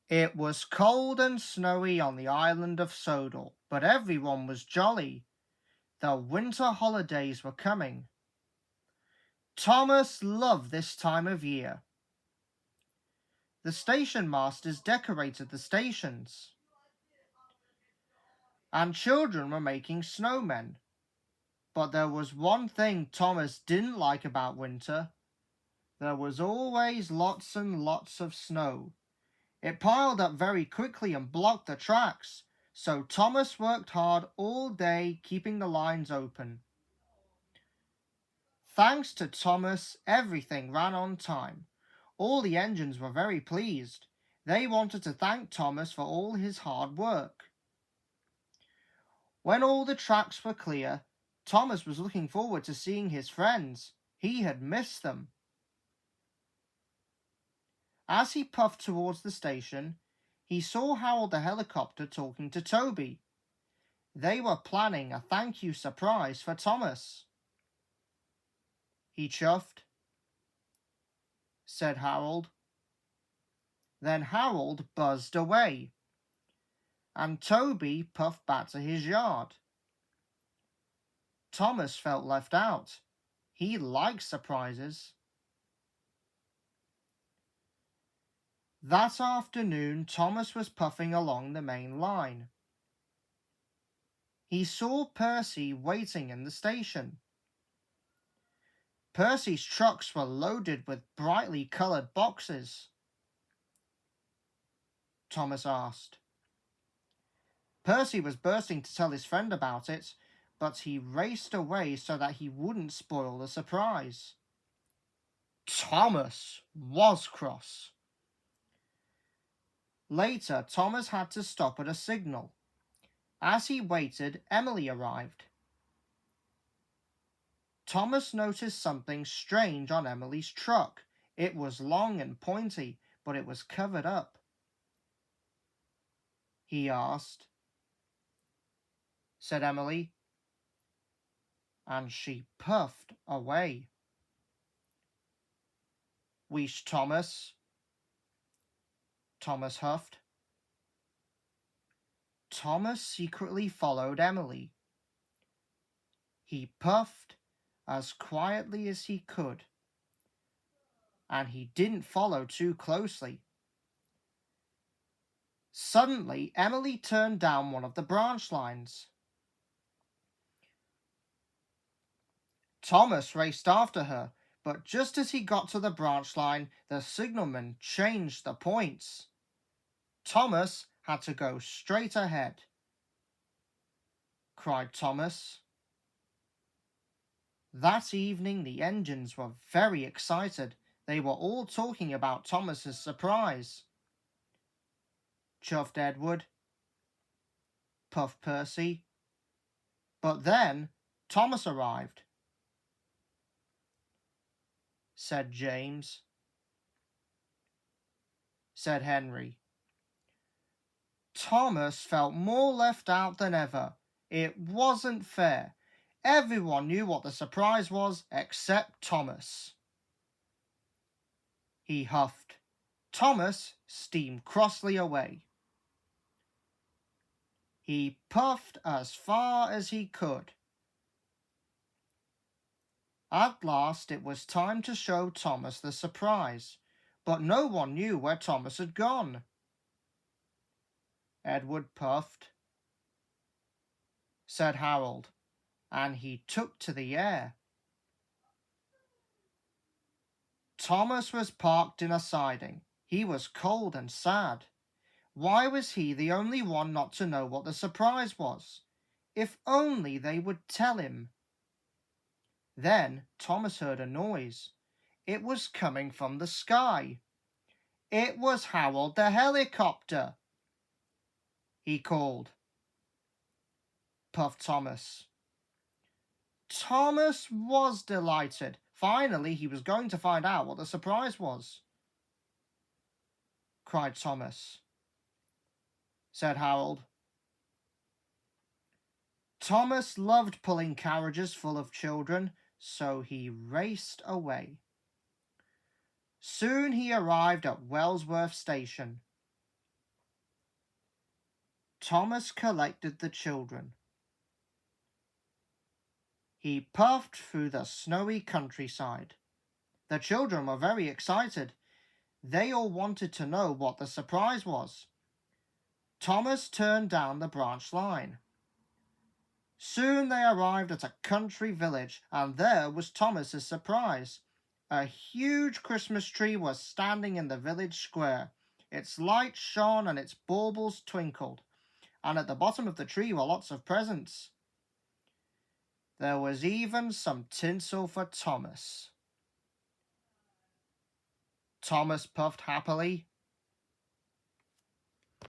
It was cold and snowy on the island of Sodor, but everyone was jolly. The winter holidays were coming. Thomas loved this time of year. The station masters decorated the stations, and children were making snowmen. But there was one thing Thomas didn't like about winter. There was always lots and lots of snow. It piled up very quickly and blocked the tracks, so Thomas worked hard all day keeping the lines open. Thanks to Thomas, everything ran on time. All the engines were very pleased. They wanted to thank Thomas for all his hard work. When all the tracks were clear, Thomas was looking forward to seeing his friends. He had missed them. As he puffed towards the station, he saw Harold the helicopter talking to Toby. They were planning a thank you surprise for Thomas. He chuffed, said Harold. Then Harold buzzed away, and Toby puffed back to his yard. Thomas felt left out. He liked surprises. That afternoon, Thomas was puffing along the main line. He saw Percy waiting in the station. Percy's trucks were loaded with brightly coloured boxes. Thomas asked. Percy was bursting to tell his friend about it, but he raced away so that he wouldn't spoil the surprise. Thomas was cross. Later, Thomas had to stop at a signal. As he waited, Emily arrived. Thomas noticed something strange on Emily's truck. It was long and pointy, but it was covered up. He asked, said Emily, and she puffed away. Wheeshed Thomas. Thomas huffed. Thomas secretly followed Emily. He puffed as quietly as he could, and he didn't follow too closely. Suddenly, Emily turned down one of the branch lines. Thomas raced after her, but just as he got to the branch line, the signalman changed the points. Thomas had to go straight ahead. Cried Thomas. That evening the engines were very excited. They were all talking about Thomas's surprise. Chuffed Edward. Puffed Percy. But then Thomas arrived. Said James. Said Henry. Thomas felt more left out than ever. It wasn't fair. Everyone knew what the surprise was except Thomas. He huffed. Thomas steamed crossly away. He puffed as far as he could. At last it was time to show Thomas the surprise, but no one knew where Thomas had gone. Edward puffed, said Harold, and he took to the air. Thomas was parked in a siding. He was cold and sad. Why was he the only one not to know what the surprise was? If only they would tell him. Then Thomas heard a noise. It was coming from the sky. It was Harold the helicopter. He called. Puffed Thomas. Thomas was delighted. Finally, he was going to find out what the surprise was. Cried Thomas. Said Harold. Thomas loved pulling carriages full of children, so he raced away. Soon he arrived at Wellsworth Station. Thomas collected the children. He puffed through the snowy countryside. The children were very excited. They all wanted to know what the surprise was. Thomas turned down the branch line. Soon they arrived at a country village, and there was Thomas's surprise. A huge Christmas tree was standing in the village square. Its light shone and its baubles twinkled, and at the bottom of the tree were lots of presents. There was even some tinsel for Thomas. Thomas puffed happily.